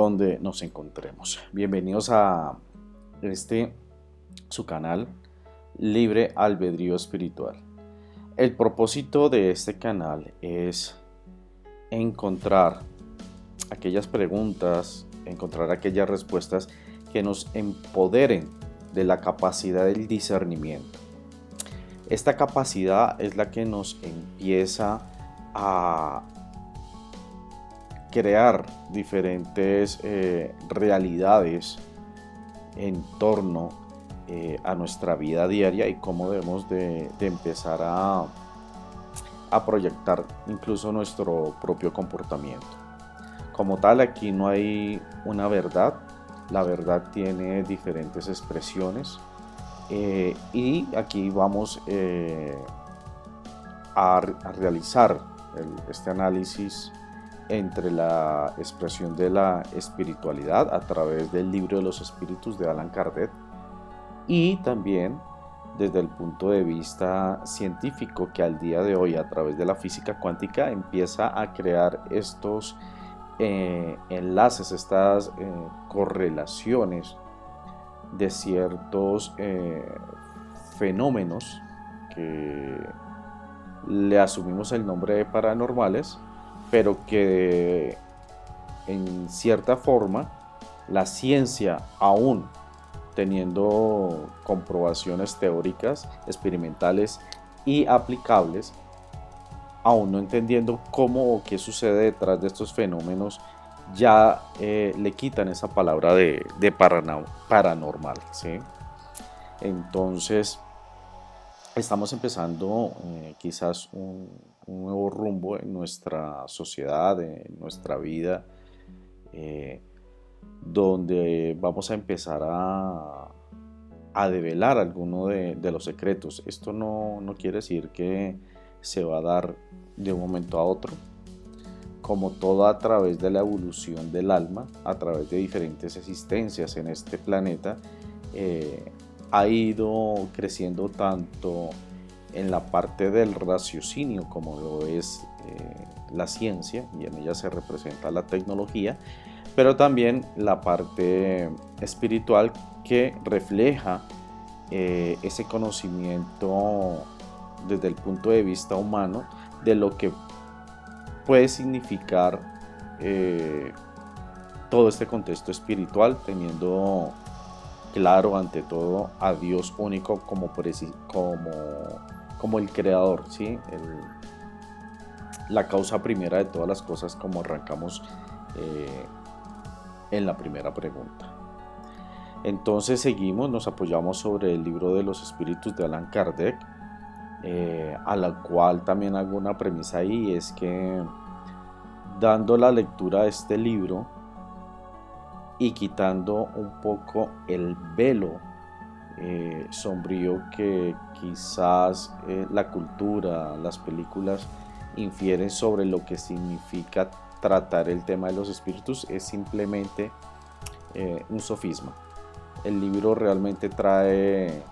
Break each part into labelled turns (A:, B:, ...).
A: donde nos encontremos. Bienvenidos a su canal Libre Albedrío Espiritual. El propósito de este canal es encontrar aquellas preguntas, encontrar aquellas respuestas que nos empoderen de la capacidad del discernimiento. Esta capacidad es la que nos empieza a crear diferentes realidades en torno a nuestra vida diaria y cómo debemos de empezar a proyectar incluso nuestro propio comportamiento. Como tal, aquí no hay una verdad, la verdad tiene diferentes expresiones y aquí vamos a realizar este análisis entre la expresión de la espiritualidad a través del libro de los espíritus de Allan Kardec y también desde el punto de vista científico que al día de hoy a través de la física cuántica empieza a crear estos enlaces, estas correlaciones de ciertos fenómenos que le asumimos el nombre de paranormales, pero que en cierta forma la ciencia, aún teniendo comprobaciones teóricas, experimentales y aplicables, aún no entendiendo cómo o qué sucede detrás de estos fenómenos, ya le quitan esa palabra de paranormal, ¿sí? Entonces estamos empezando quizás un nuevo rumbo en nuestra sociedad, en nuestra vida, donde vamos a empezar a develar alguno de los secretos. Esto no quiere decir que se va a dar de un momento a otro, como todo a través de la evolución del alma, a través de diferentes existencias en este planeta, ha ido creciendo tanto en la parte del raciocinio como lo es la ciencia, y en ella se representa la tecnología, pero también la parte espiritual que refleja ese conocimiento desde el punto de vista humano de lo que puede significar todo este contexto espiritual, teniendo claro ante todo a Dios único como el creador, ¿sí? La causa primera de todas las cosas, como arrancamos en la primera pregunta. Entonces seguimos, nos apoyamos sobre el libro de los espíritus de Allan Kardec, a la cual también hago una premisa ahí, es que dando la lectura a este libro y quitando un poco el velo sombrío que quizás la cultura, las películas infieren sobre lo que significa tratar el tema de los espíritus, es simplemente un sofisma. El libro realmente trae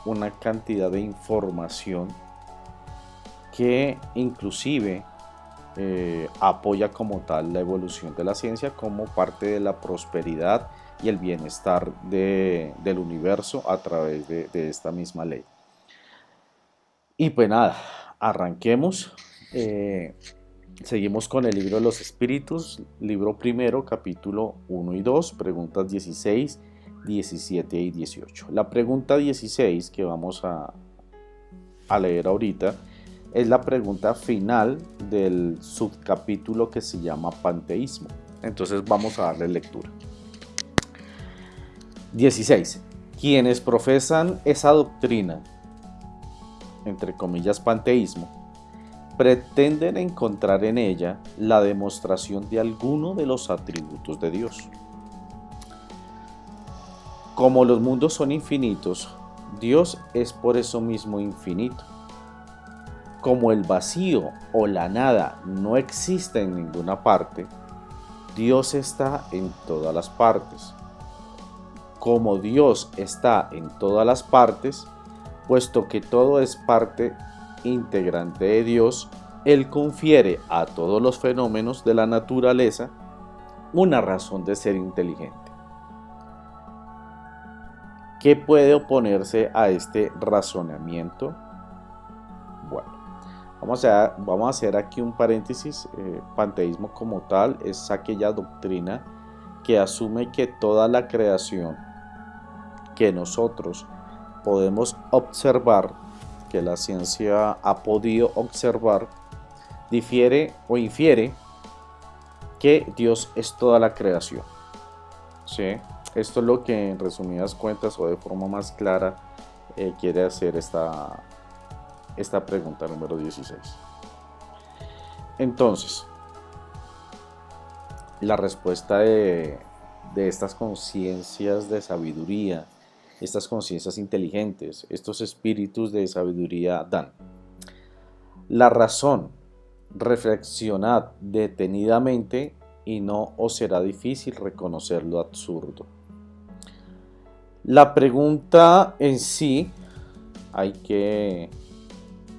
A: una cantidad de información que inclusive apoya como tal la evolución de la ciencia como parte de la prosperidad y el bienestar del universo a través de esta misma ley. Y pues nada, arranquemos. Seguimos con el libro de los espíritus, libro primero, capítulo 1 y 2, preguntas 16, 17 y 18. La pregunta 16 que vamos a leer ahorita es la pregunta final del subcapítulo que se llama panteísmo. Entonces vamos a darle lectura. 16. Quienes profesan esa doctrina, entre comillas panteísmo, pretenden encontrar en ella la demostración de alguno de los atributos de Dios. Como los mundos son infinitos, Dios es por eso mismo infinito. Como el vacío o la nada no existe en ninguna parte, Dios está en todas las partes. Como Dios está en todas las partes, puesto que todo es parte integrante de Dios, Él confiere a todos los fenómenos de la naturaleza una razón de ser inteligente. ¿Qué puede oponerse a este razonamiento? Bueno, vamos a hacer aquí un paréntesis. Panteísmo como tal es aquella doctrina que asume que toda la creación que nosotros podemos observar, que la ciencia ha podido observar, difiere o infiere que Dios es toda la creación. ¿Sí? Esto es lo que en resumidas cuentas o de forma más clara quiere hacer esta pregunta número 16. Entonces, la respuesta de estas conciencias de sabiduría, estas conciencias inteligentes, estos espíritus de sabiduría dan: la razón, reflexionad detenidamente y no os será difícil reconocer lo absurdo. La pregunta en sí hay que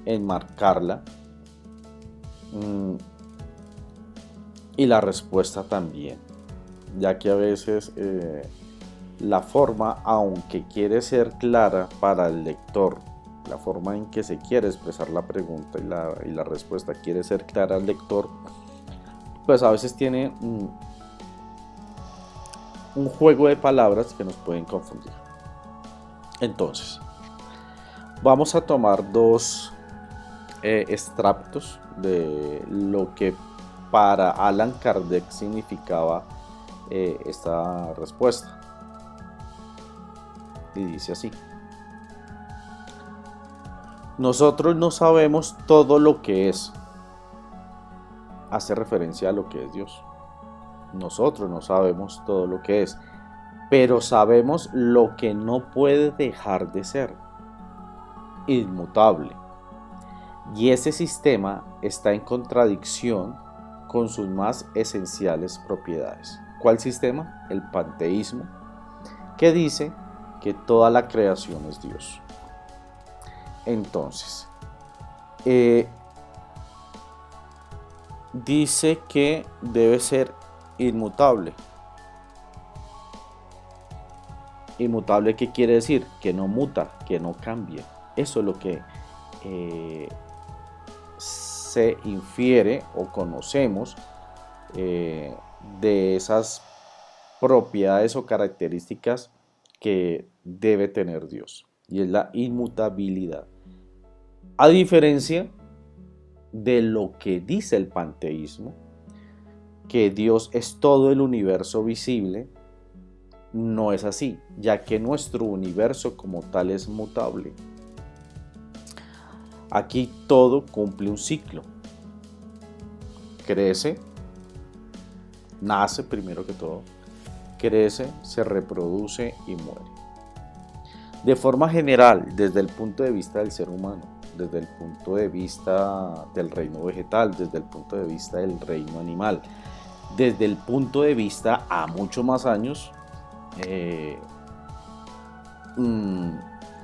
A: enmarcarla, y la respuesta también, ya que a veces la forma, aunque quiere ser clara para el lector, la forma en que se quiere expresar la pregunta y la respuesta quiere ser clara al lector, pues a veces tiene un juego de palabras que nos pueden confundir. Entonces, vamos a tomar dos extractos de lo que para Allan Kardec significaba esta respuesta. Y dice así: nosotros no sabemos todo lo que es. Hace referencia a lo que es Dios. Nosotros no sabemos todo lo que es, pero sabemos lo que no puede dejar de ser: inmutable. Y ese sistema está en contradicción con sus más esenciales propiedades. ¿Cuál sistema? El panteísmo, que dice que toda la creación es Dios. Entonces, dice que debe ser inmutable. Inmutable, ¿qué quiere decir? Que no muta, que no cambia. Eso es lo que se infiere o conocemos de esas propiedades o características que debe tener Dios, y es la inmutabilidad. A diferencia de lo que dice el panteísmo, que Dios es todo el universo visible, no es así, ya que nuestro universo como tal es mutable. Aquí todo cumple un ciclo. Crece, nace primero que todo, crece, se reproduce y muere. De forma general, desde el punto de vista del ser humano, desde el punto de vista del reino vegetal, desde el punto de vista del reino animal, desde el punto de vista a muchos más años,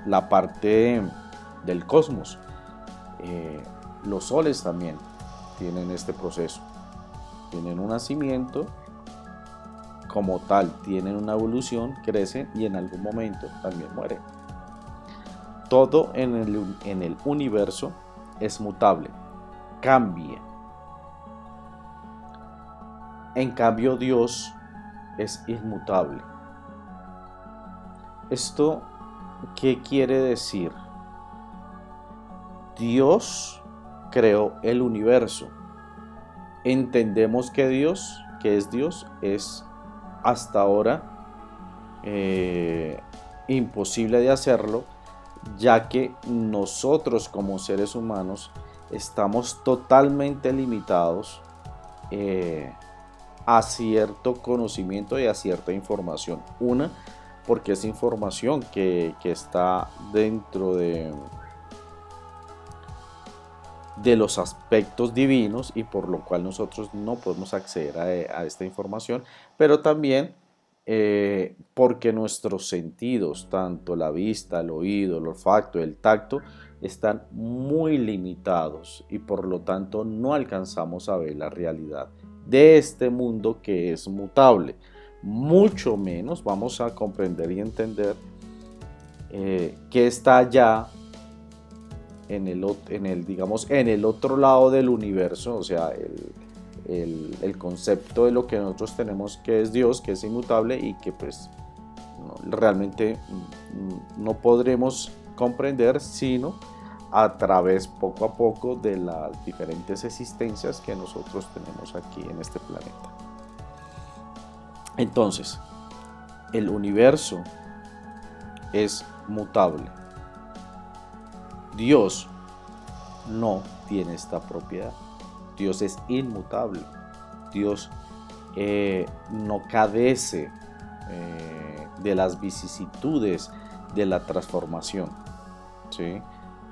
A: la parte del cosmos, los soles también tienen este proceso, tienen un nacimiento como tal, tienen una evolución, crecen y en algún momento también mueren. Todo en el universo es mutable, cambia. En cambio, Dios es inmutable. ¿Esto qué quiere decir? Dios creó el universo. Entendemos que Dios, que es Dios, es hasta ahora imposible de hacerlo, ya que nosotros como seres humanos estamos totalmente limitados a cierto conocimiento y a cierta información. Una, porque es información que está dentro de los aspectos divinos y por lo cual nosotros no podemos acceder a esta información, pero también porque nuestros sentidos, tanto la vista, el oído, el olfato, el tacto, están muy limitados y por lo tanto no alcanzamos a ver la realidad de este mundo que es mutable. Mucho menos vamos a comprender y entender que está allá digamos, en el otro lado del universo, o sea, el concepto de lo que nosotros tenemos que es Dios, que es inmutable y que pues realmente no podremos comprender sino a través poco a poco de las diferentes existencias que nosotros tenemos aquí en este planeta. Entonces, el universo es mutable. Dios no tiene esta propiedad. Dios es inmutable. Dios no cadece de las vicisitudes de la transformación, ¿sí?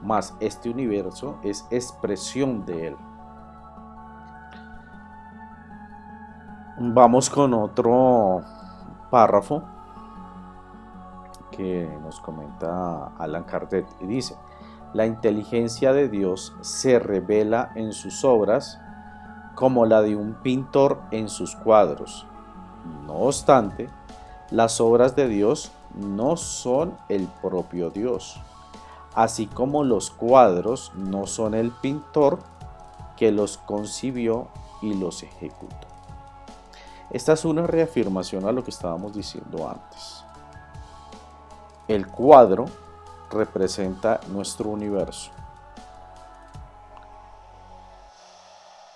A: Más este universo es expresión de Él. Vamos con otro párrafo que nos comenta Allan Kardec y dice: la inteligencia de Dios se revela en sus obras como la de un pintor en sus cuadros. No obstante, las obras de Dios no son el propio Dios, así como los cuadros no son el pintor que los concibió y los ejecutó. Esta es una reafirmación a lo que estábamos diciendo antes. El cuadro representa nuestro universo,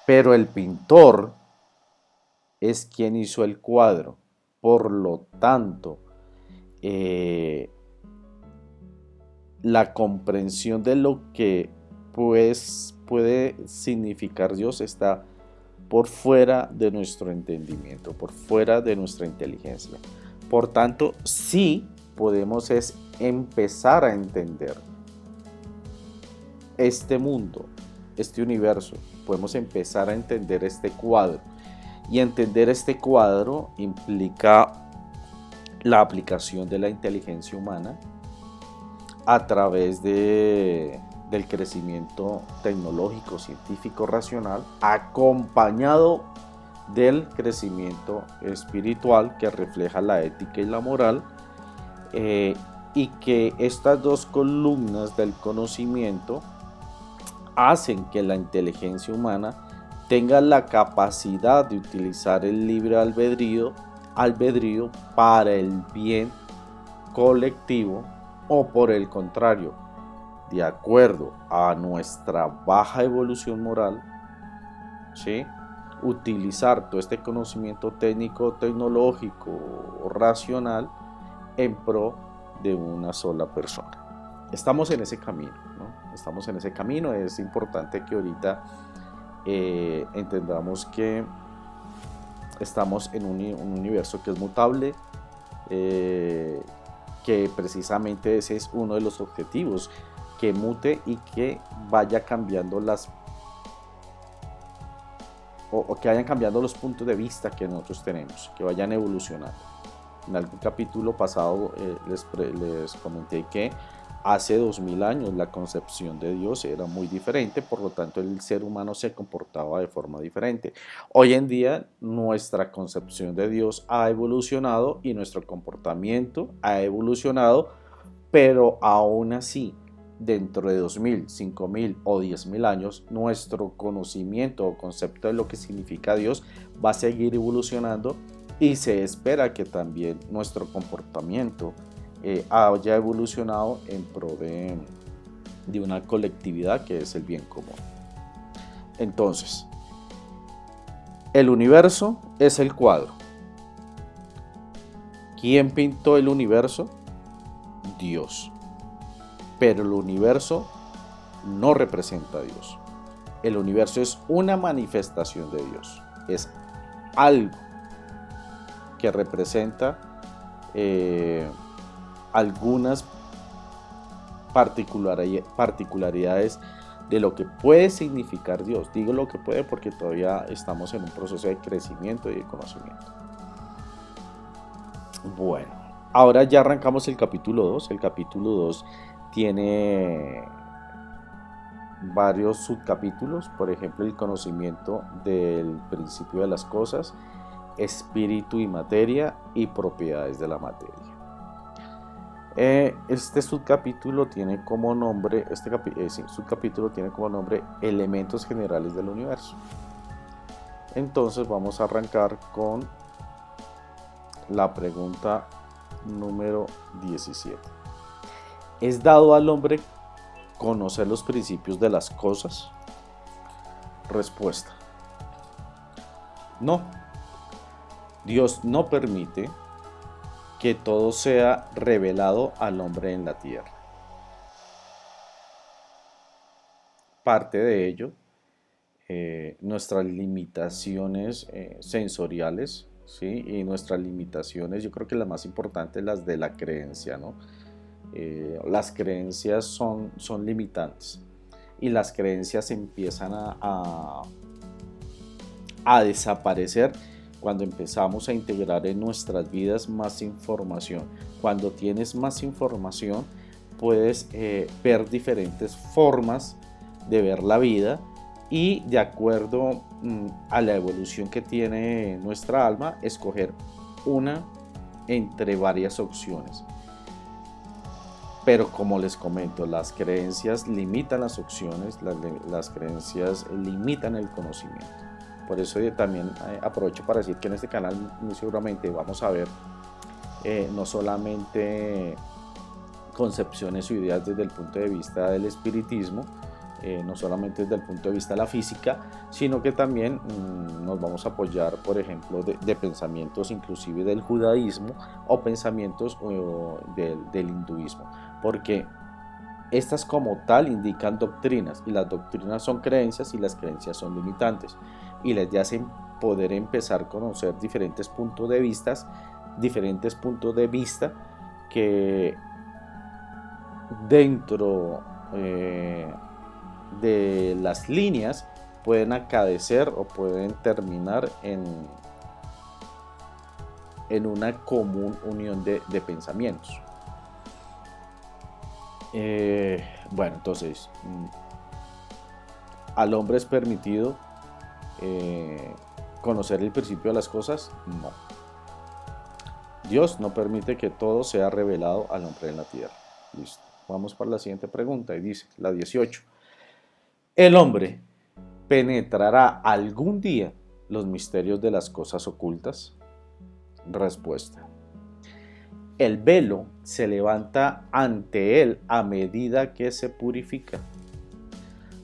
A: pero el pintor es quien hizo el cuadro. Por lo tanto, la comprensión de lo que pues, puede significar Dios está por fuera de nuestro entendimiento, por fuera de nuestra inteligencia. Por tanto, sí podemos empezar a entender este mundo, este universo. Podemos empezar a entender este cuadro. Y entender este cuadro implica la aplicación de la inteligencia humana a través del crecimiento tecnológico, científico, racional, acompañado del crecimiento espiritual que refleja la ética y la moral, y que estas dos columnas del conocimiento hacen que la inteligencia humana tenga la capacidad de utilizar el libre albedrío para el bien colectivo, o por el contrario, de acuerdo a nuestra baja evolución moral, ¿sí?, utilizar todo este conocimiento técnico, tecnológico o racional en pro de una sola persona. Estamos en ese camino, ¿no? Estamos en ese camino. Es importante que ahorita entendamos que estamos en un universo que es mutable, que precisamente ese es uno de los objetivos, que mute y que vaya cambiando o que vayan cambiando los puntos de vista que nosotros tenemos, que vayan evolucionando. En algún capítulo pasado les comenté que hace 2000 años la concepción de Dios era muy diferente, por lo tanto el ser humano se comportaba de forma diferente. Hoy en día nuestra concepción de Dios ha evolucionado y nuestro comportamiento ha evolucionado, pero aún así, dentro de 2000, 5000 o 10.000 años, nuestro conocimiento o concepto de lo que significa Dios va a seguir evolucionando, y se espera que también nuestro comportamiento haya evolucionado en pro de una colectividad que es el bien común. Entonces, el universo es el cuadro. ¿Quién pintó el universo? Dios. Pero el universo no representa a Dios. El universo es una manifestación de Dios. Es algo que representa algunas particularidades de lo que puede significar Dios. Digo lo que puede porque todavía estamos en un proceso de crecimiento y de conocimiento. Bueno, ahora ya arrancamos el capítulo 2. El capítulo 2 tiene varios subcapítulos, por ejemplo, el conocimiento del principio de las cosas, espíritu y materia y propiedades de la materia. Este subcapítulo tiene como nombre, subcapítulo tiene como nombre elementos generales del universo. Entonces vamos a arrancar con la pregunta número 17. ¿Es dado al hombre conocer los principios de las cosas? Respuesta: no. Dios no permite que todo sea revelado al hombre en la tierra. Parte de ello, nuestras limitaciones sensoriales, ¿sí? Y nuestras limitaciones, yo creo que las más importantes, las de la creencia, ¿no? Las creencias son limitantes y las creencias empiezan a desaparecer cuando empezamos a integrar en nuestras vidas más información. Cuando tienes más información, puedes ver diferentes formas de ver la vida y, de acuerdo a la evolución que tiene nuestra alma, escoger una entre varias opciones. Pero, como les comento, las creencias limitan las opciones, las creencias limitan el conocimiento. Por eso también aprovecho para decir que en este canal muy seguramente vamos a ver no solamente concepciones o ideas desde el punto de vista del espiritismo, no solamente desde el punto de vista de la física, sino que también nos vamos a apoyar, por ejemplo, de pensamientos inclusive del judaísmo o pensamientos del hinduismo, porque estas como tal indican doctrinas, y las doctrinas son creencias y las creencias son limitantes, y les hacen poder empezar a conocer diferentes puntos de vista que dentro de las líneas pueden acaecer o pueden terminar en una común unión de pensamientos. Bueno, entonces, ¿al hombre es permitido conocer el principio de las cosas? No. Dios no permite que todo sea revelado al hombre en la tierra. Listo. Vamos para la siguiente pregunta y dice, la 18. ¿El hombre penetrará algún día los misterios de las cosas ocultas? Respuesta: el velo se levanta ante él a medida que se purifica.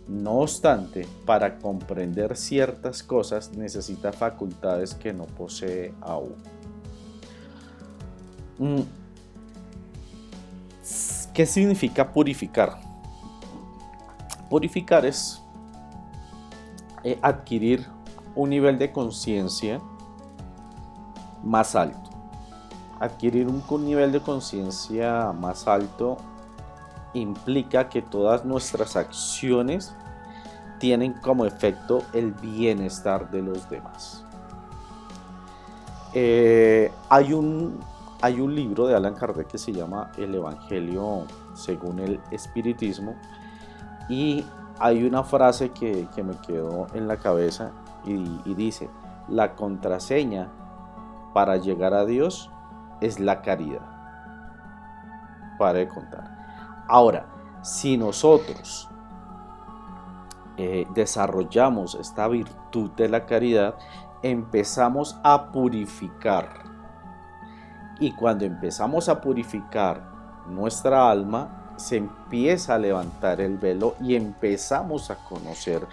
A: No obstante, para comprender ciertas cosas necesita facultades que no posee aún. ¿Qué significa purificar? Purificar es adquirir un nivel de conciencia más alto. Adquirir un nivel de conciencia más alto implica que todas nuestras acciones tienen como efecto el bienestar de los demás. Hay un libro de Allan Kardec que se llama El Evangelio según el Espiritismo, y hay una frase que me quedó en la cabeza y dice: la contraseña para llegar a Dios es la caridad. Para de contar. Ahora, si nosotros desarrollamos esta virtud de la caridad, empezamos a purificar. Y cuando empezamos a purificar nuestra alma, se empieza a levantar el velo y empezamos a conocer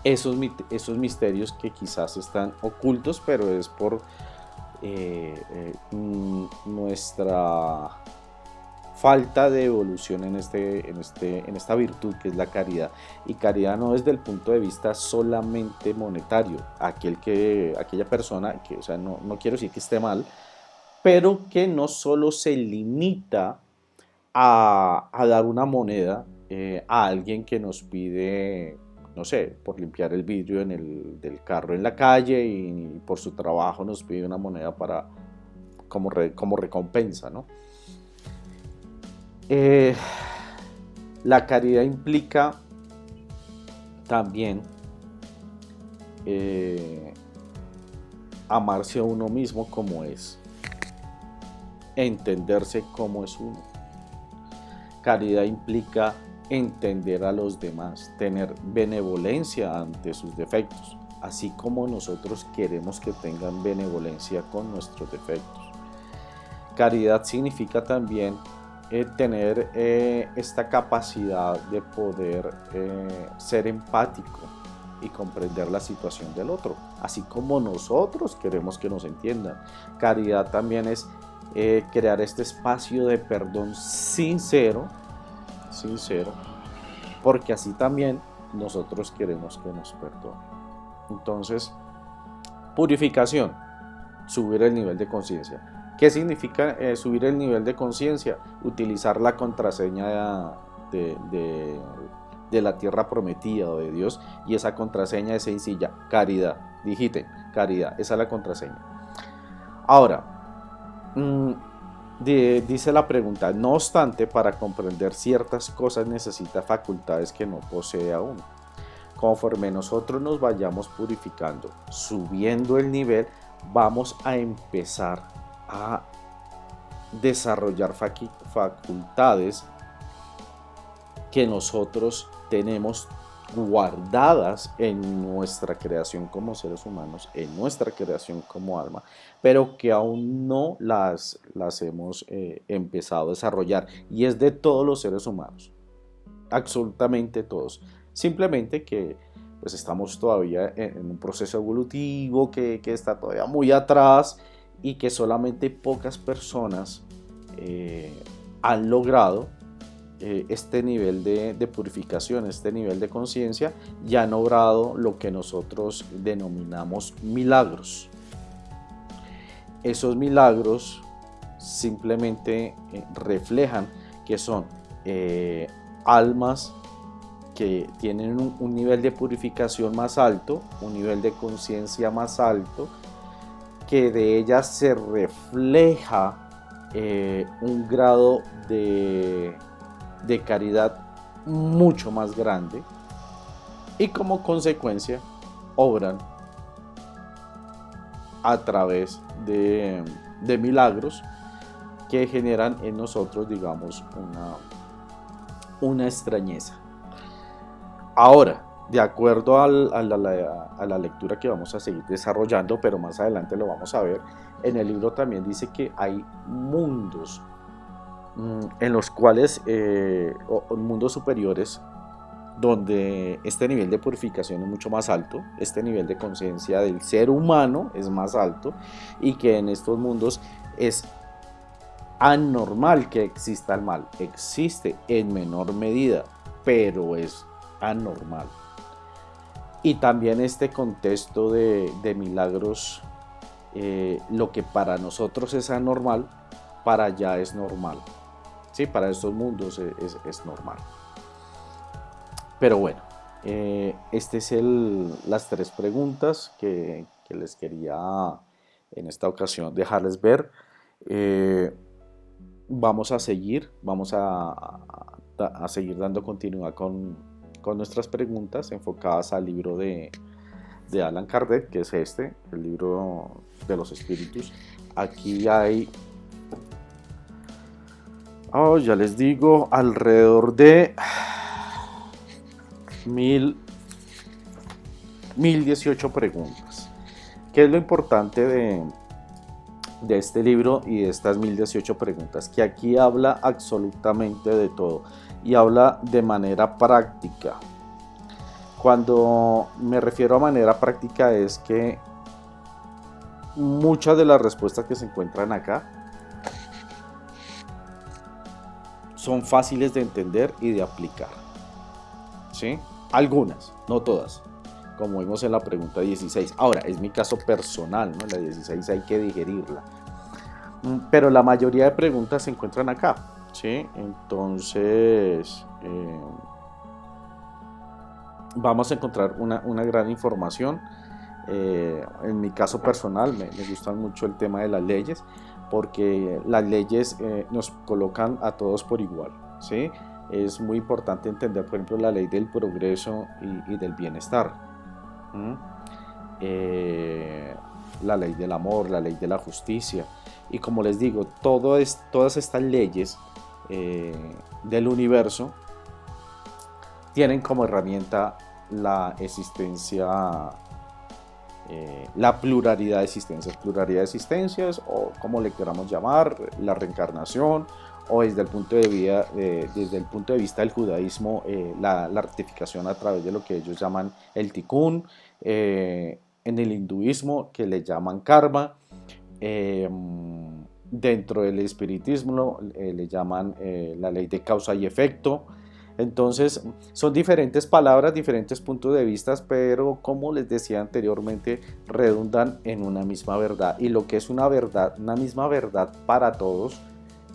A: esos misterios que quizás están ocultos, pero es por nuestra falta de evolución en esta virtud que es la caridad. Y caridad no desde el punto de vista solamente monetario, aquella persona que, o sea, no quiero decir que esté mal, pero que no solo se limita a dar una moneda a alguien que nos pide, no sé, por limpiar el vidrio del carro en la calle, y por su trabajo nos pide una moneda como recompensa, ¿no? La caridad implica también amarse a uno mismo como es, entenderse como es uno. Caridad implica entender a los demás, tener benevolencia ante sus defectos, así como nosotros queremos que tengan benevolencia con nuestros defectos. Caridad significa también tener esta capacidad de poder ser empático y comprender la situación del otro, así como nosotros queremos que nos entiendan. Caridad también es crear este espacio de perdón sincero, porque así también nosotros queremos que nos perdonen. Entonces, purificación, subir el nivel de conciencia. ¿Qué significa subir el nivel de conciencia? Utilizar la contraseña de la tierra prometida o de Dios, y esa contraseña es sencilla: caridad. Digiten caridad, esa es la contraseña. Ahora, dice la pregunta: no obstante, para comprender ciertas cosas necesita facultades que no posee aún. Conforme nosotros nos vayamos purificando, subiendo el nivel, vamos a empezar a desarrollar facultades que nosotros tenemos guardadas en nuestra creación como seres humanos, en nuestra creación como alma, pero que aún no las hemos empezado a desarrollar, y es de todos los seres humanos, absolutamente todos. Simplemente que pues estamos todavía en un proceso evolutivo que está todavía muy atrás, y que solamente pocas personas han logrado este nivel de purificación, este nivel de conciencia, y han obrado lo que nosotros denominamos milagros. Esos milagros simplemente reflejan que son almas que tienen un nivel de purificación más alto, un nivel de conciencia más alto, que de ellas se refleja un grado de caridad mucho más grande, y como consecuencia obran a través de milagros que generan en nosotros, digamos, una extrañeza. Ahora, de acuerdo a la lectura que vamos a seguir desarrollando, pero más adelante lo vamos a ver, en el libro también dice que hay mundos en los cuales, mundos superiores, donde este nivel de purificación es mucho más alto, este nivel de conciencia del ser humano es más alto, y que en estos mundos es anormal que exista el mal. Existe en menor medida, pero es anormal. Y también este contexto de milagros, lo que para nosotros es anormal, para allá es normal. Sí, para estos mundos es normal. Pero bueno, estas es las tres preguntas que les quería en esta ocasión dejarles ver. Vamos a seguir dando continuidad con nuestras preguntas enfocadas al libro de Allan Kardec, que es el libro de los espíritus. Aquí hay, ya les digo, alrededor de 1018 preguntas. ¿Qué es lo importante de este libro y de estas 1018 preguntas? Que aquí habla absolutamente de todo, y habla de manera práctica. Cuando me refiero a manera práctica, es que muchas de las respuestas que se encuentran acá son fáciles de entender y de aplicar, ¿sí? Algunas, no todas, como vimos en la pregunta 16. Ahora, es mi caso personal, ¿no? La 16 hay que digerirla, pero la mayoría de preguntas se encuentran acá, ¿sí? Entonces, vamos a encontrar una gran información. En mi caso personal, me gustan mucho el tema de las leyes, porque las leyes nos colocan a todos por igual, ¿sí? es muy importante entender, por ejemplo, la ley del progreso y del bienestar. ¿Mm? La ley del amor, la ley de la justicia. Y como les digo, todas estas leyes del universo tienen como herramienta la existencia, la pluralidad de existencias, o como le queramos llamar, la reencarnación, o desde el punto de vista del judaísmo, la rectificación a través de lo que ellos llaman el tikkun, en el hinduismo que le llaman karma, eh, dentro del espiritismo le llaman la ley de causa y efecto. Entonces son diferentes palabras, diferentes puntos de vista, pero como les decía anteriormente, redundan en una misma verdad. Y lo que es una verdad, una misma verdad para todos,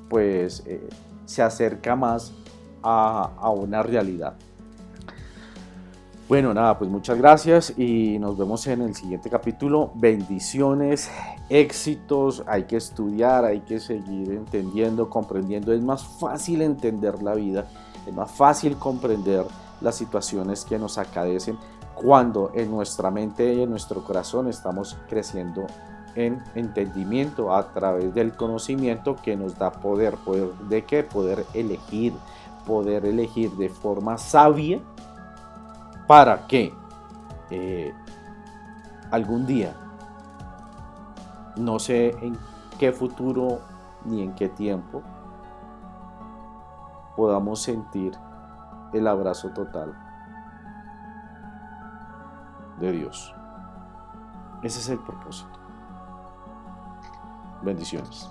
A: pues se acerca más a una realidad. Bueno, nada, pues muchas gracias y nos vemos en el siguiente capítulo. Bendiciones, éxitos, hay que estudiar, hay que seguir entendiendo, comprendiendo. Es más fácil entender la vida, es más fácil comprender las situaciones que nos acaecen cuando en nuestra mente y en nuestro corazón estamos creciendo en entendimiento a través del conocimiento que nos da poder. ¿Poder de qué? Poder elegir de forma sabia para que algún día, no sé en qué futuro ni en qué tiempo, podamos sentir el abrazo total de Dios. Ese es el propósito. Bendiciones.